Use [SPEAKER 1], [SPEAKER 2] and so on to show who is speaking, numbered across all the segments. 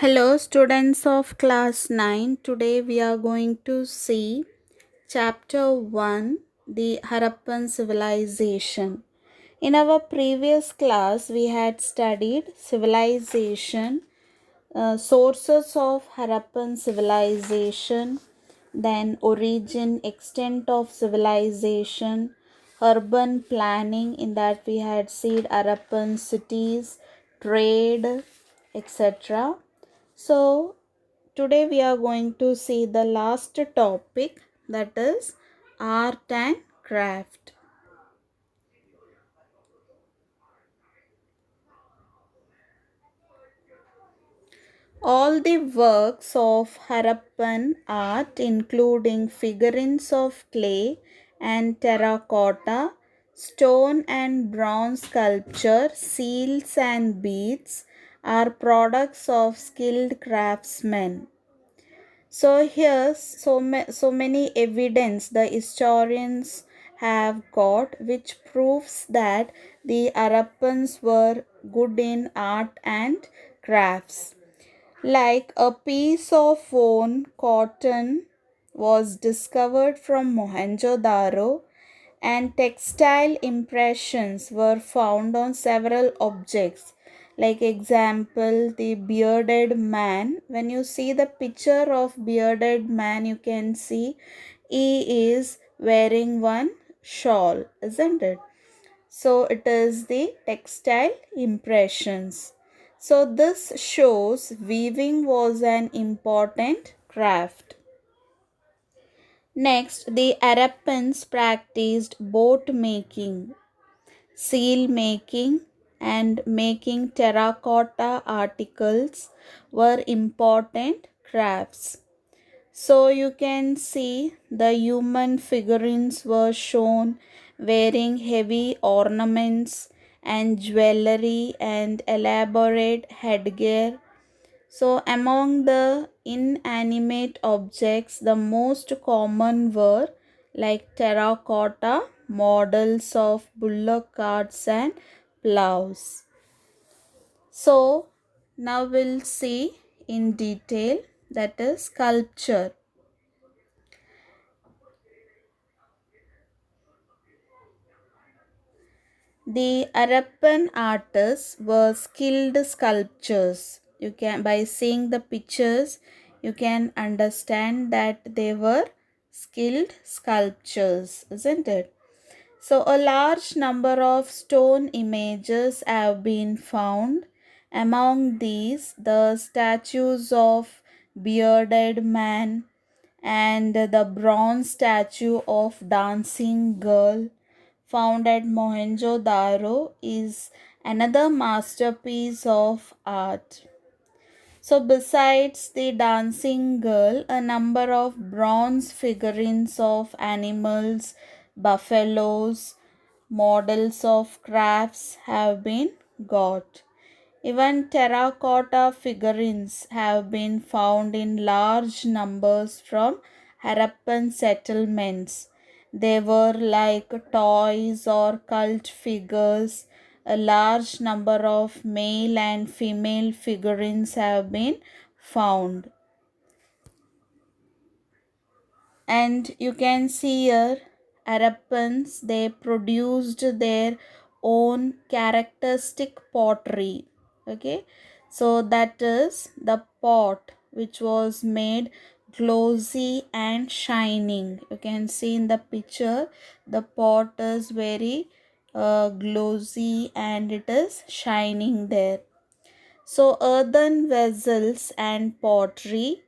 [SPEAKER 1] Hello, students of class 9. Today we are going to see chapter 1, the Harappan civilization. In our previous class, we had studied civilization, sources of Harappan civilization, then origin, extent of civilization, urban planning, in that we had seen Harappan cities, trade, etc. So, today we are going to see the last topic, that is art and craft. All the works of Harappan art, including figurines of clay and terracotta, stone and bronze sculpture, seals and beads, are products of skilled craftsmen. So here's so many evidence the historians have got which proves that the Harappans were good in art and crafts. Like a piece of worn cotton was discovered from Mohenjo-daro, and textile impressions were found on several objects. Like example, the bearded man. When you see the picture of bearded man, you can see he is wearing one shawl, isn't it? So it is the textile impressions. So this shows weaving was an important craft. Next, the Harappans practiced boat making, seal making, and making terracotta articles were important crafts. So you can see the human figurines were shown wearing heavy ornaments and jewelry and elaborate headgear. So among the inanimate objects, the most common were like terracotta models of bullock carts and plows. So now we'll see in detail, that is sculpture. The Harappan artists were skilled sculptors. You can, by seeing the pictures, you can understand that they were skilled sculptures, isn't it? So a large number of stone images have been found. Among these, the statues of bearded man and the bronze statue of dancing girl found at Mohenjo-daro is another masterpiece of art. So, besides the dancing girl, a number of bronze figurines of animals, buffaloes, models of crafts have been got. Even terracotta figurines have been found in large numbers from Harappan settlements. They were like toys or cult figures. A large number of male and female figurines have been found. And you can see here Harappans, they produced their own characteristic pottery. Okay, so that is the pot which was made glossy and shining. You can see in the picture the pot is very glossy and it is shining there. So, earthen vessels and pottery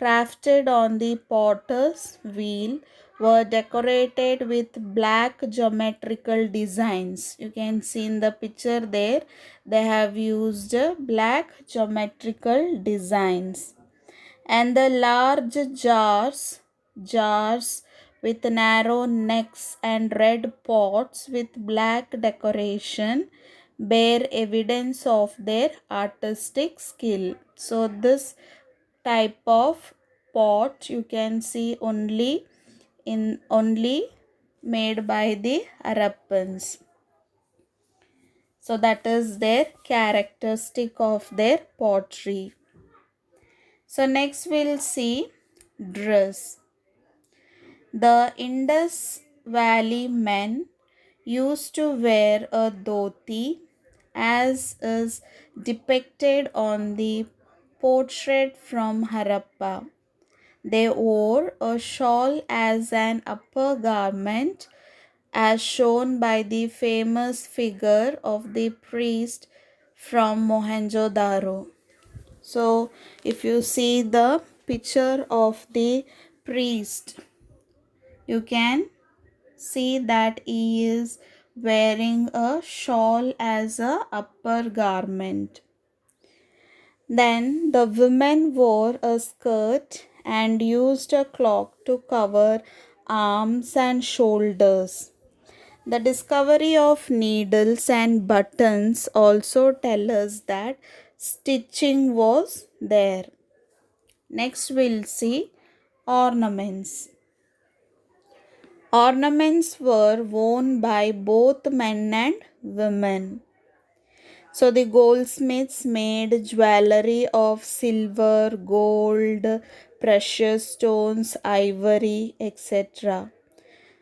[SPEAKER 1] crafted on the potter's wheel were decorated with black geometrical designs. You can see in the picture there, they have used black geometrical designs. And the large jars with narrow necks and red pots with black decoration bear evidence of their artistic skill. So this type of pot you can see only made by the Harappans. So that is their characteristic of their pottery. So next we'll see dress. The Indus Valley men used to wear a dhoti as is depicted on the portrait from Harappa. They wore a shawl as an upper garment, as shown by the famous figure of the priest from Mohenjo-daro. So, if you see the picture of the priest, you can see that he is wearing a shawl as a upper garment. Then the women wore a skirt and used a cloak to cover arms and shoulders. The discovery of needles and buttons also tell us that stitching was there. Next we'll see ornaments. Ornaments were worn by both men and women. So the goldsmiths made jewelry of silver, gold, precious stones, ivory, etc.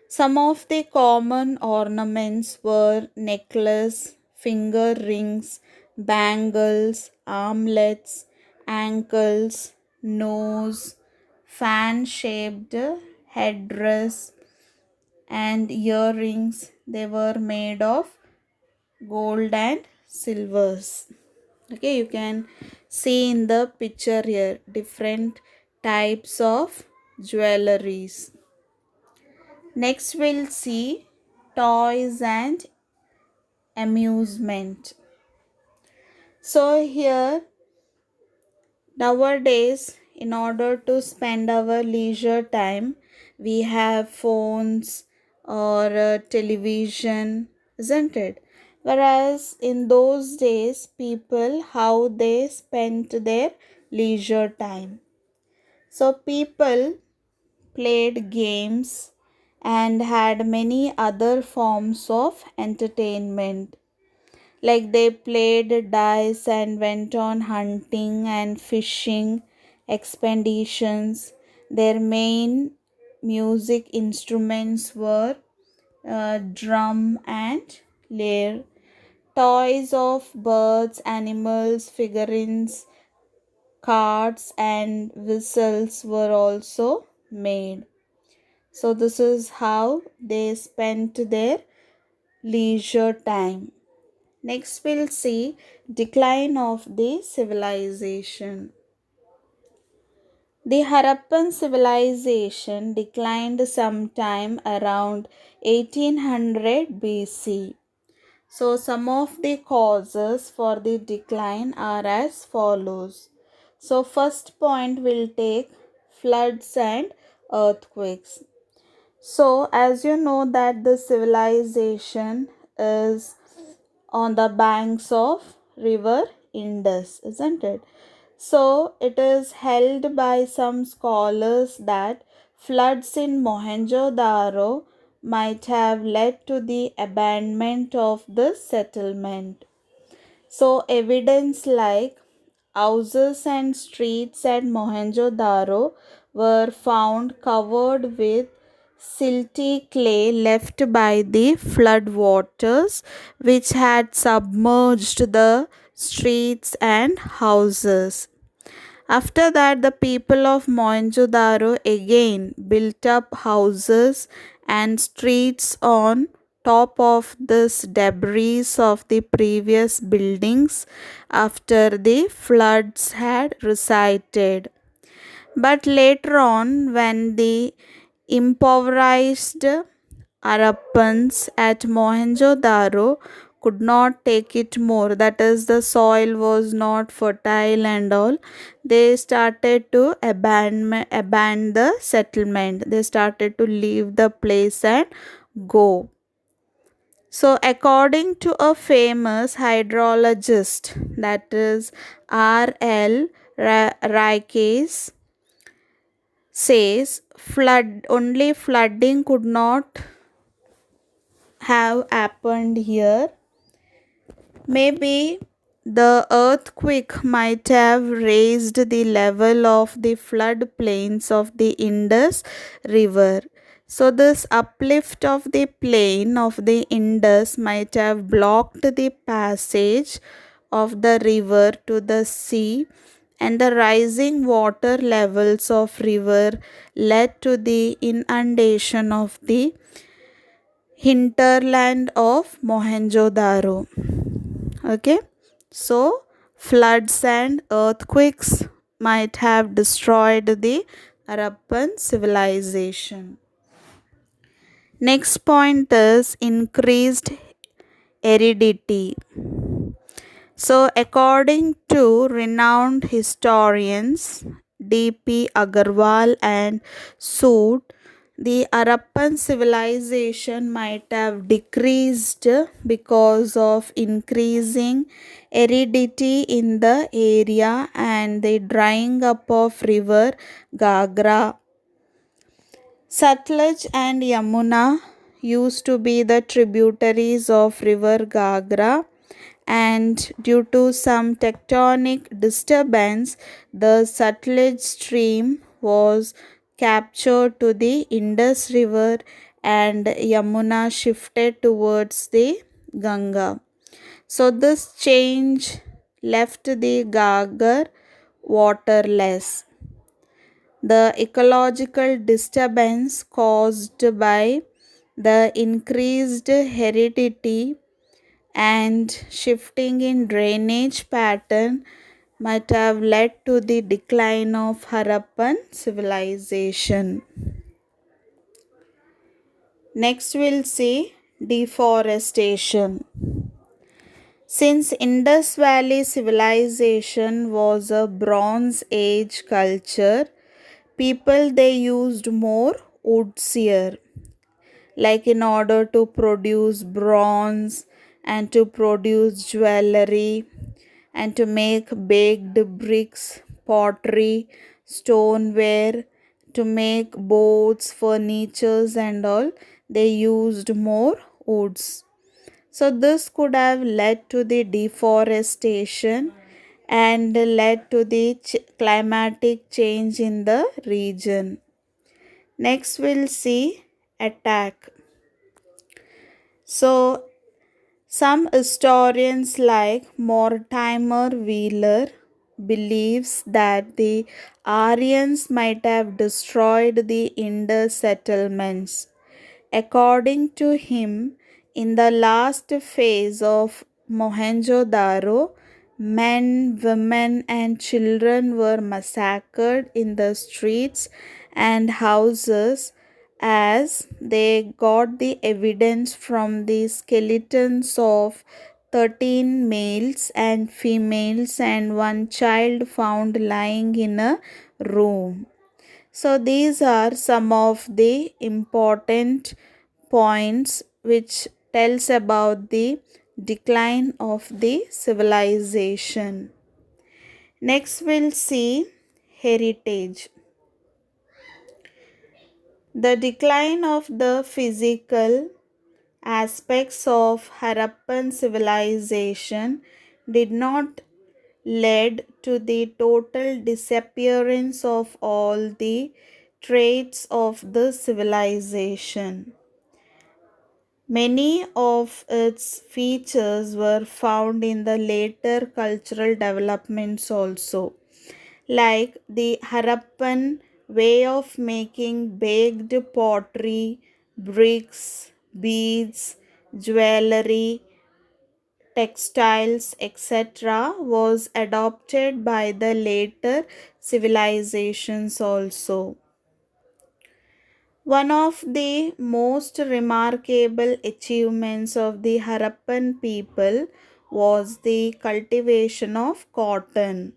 [SPEAKER 1] Some of the common ornaments were necklace, finger rings, bangles, armlets, ankles, nose, fan-shaped headdress, and earrings. They were made of gold and silvers. Okay, you can see in the picture here different types of jewelries. Next we'll see toys and amusement. So here nowadays, in order to spend our leisure time, we have phones or television, isn't it? Whereas in those days, people, how they spent their leisure time. So people played games and had many other forms of entertainment, like they played dice and went on hunting and fishing expeditions. Their main music instruments were drum and lyre. Toys of birds, animals, figurines, cards, and whistles were also made. So, this is how they spent their leisure time. Next, we'll see decline of the civilization. The Harappan civilization declined sometime around 1800 BC. So, some of the causes for the decline are as follows. So, first point will take floods and earthquakes. So, as you know that the civilization is on the banks of river Indus, isn't it? So it is held by some scholars that floods in Mohenjo-daro might have led to the abandonment of the settlement. So evidence like houses and streets at Mohenjo-daro were found covered with silty clay left by the flood waters, which had submerged the streets and houses. After that, the people of Mohenjo-daro again built up houses and streets on top of this debris of the previous buildings after the floods had receded. But later on, when the impoverished Harappans at Mohenjo-daro could not take it more, that is, the soil was not fertile and all, they started to abandon the settlement. They started to leave the place and go. So, according to a famous hydrologist, that is R.L. Raikes, says flooding could not have happened here. Maybe The earthquake might have raised the level of the floodplains of the Indus River. So, this uplift of the plain of the Indus might have blocked the passage of the river to the sea, and the rising water levels of river led to the inundation of the hinterland of Mohenjo-daro. Okay, so floods and earthquakes might have destroyed the Harappan civilization. Next point is increased aridity. So, according to renowned historians D.P. Agarwal and Sood, the Harappan civilization might have decreased because of increasing aridity in the area and the drying up of river Gagra. Satluj and Yamuna used to be the tributaries of river Gagra, and due to some tectonic disturbance, the Satluj stream was captured to the Indus River and Yamuna shifted towards the Ganga. So, this change left the Gagar waterless. The ecological disturbance caused by the increased heredity and shifting in drainage pattern might have led to the decline of Harappan civilization. Next, we'll see deforestation. Since Indus Valley civilization was a Bronze Age culture, people they used more woods here, like in order to produce bronze and to produce jewelry and to make baked bricks, pottery, stoneware, to make boats, furnitures, and all. They used more woods. So, this could have led to the deforestation and led to the climatic change in the region. Next, we'll see attack. So, some historians like Mortimer Wheeler believes that the Aryans might have destroyed the Indus settlements. According to him, in the last phase of Mohenjo-daro, men, women, and children were massacred in the streets and houses as they got the evidence from the skeletons of 13 males and females and one child found lying in a room. So, these are some of the important points which tells about the decline of the civilization. Next, we'll see heritage. The decline of the physical aspects of Harappan civilization did not lead to the total disappearance of all the traits of the civilization. Many of its features were found in the later cultural developments also, like the Harappan way of making baked pottery, bricks, beads, jewelry, textiles, etc., was adopted by the later civilizations also. One of the most remarkable achievements of the Harappan people was the cultivation of cotton,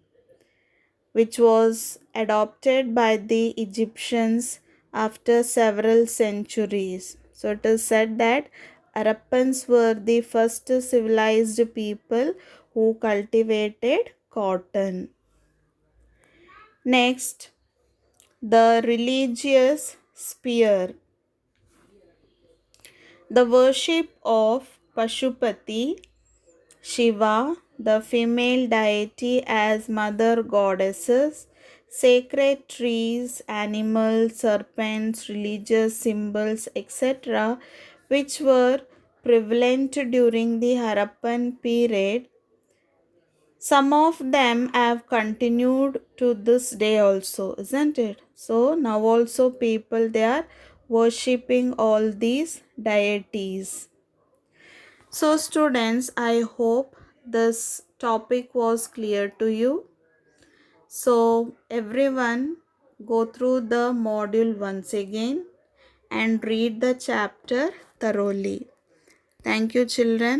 [SPEAKER 1] which was adopted by the Egyptians after several centuries. So it is said that Harappans were the first civilized people who cultivated cotton. Next, the religious sphere. The worship of Pashupati, Shiva, the female deity as mother goddesses, sacred trees, animals, serpents, religious symbols, etc., which were prevalent during the Harappan period. Some of them have continued to this day also, isn't it? So now also people they are worshipping all these deities. So students, I hope this topic was clear to you. So everyone go through the module once again and read the chapter thoroughly. Thank you children.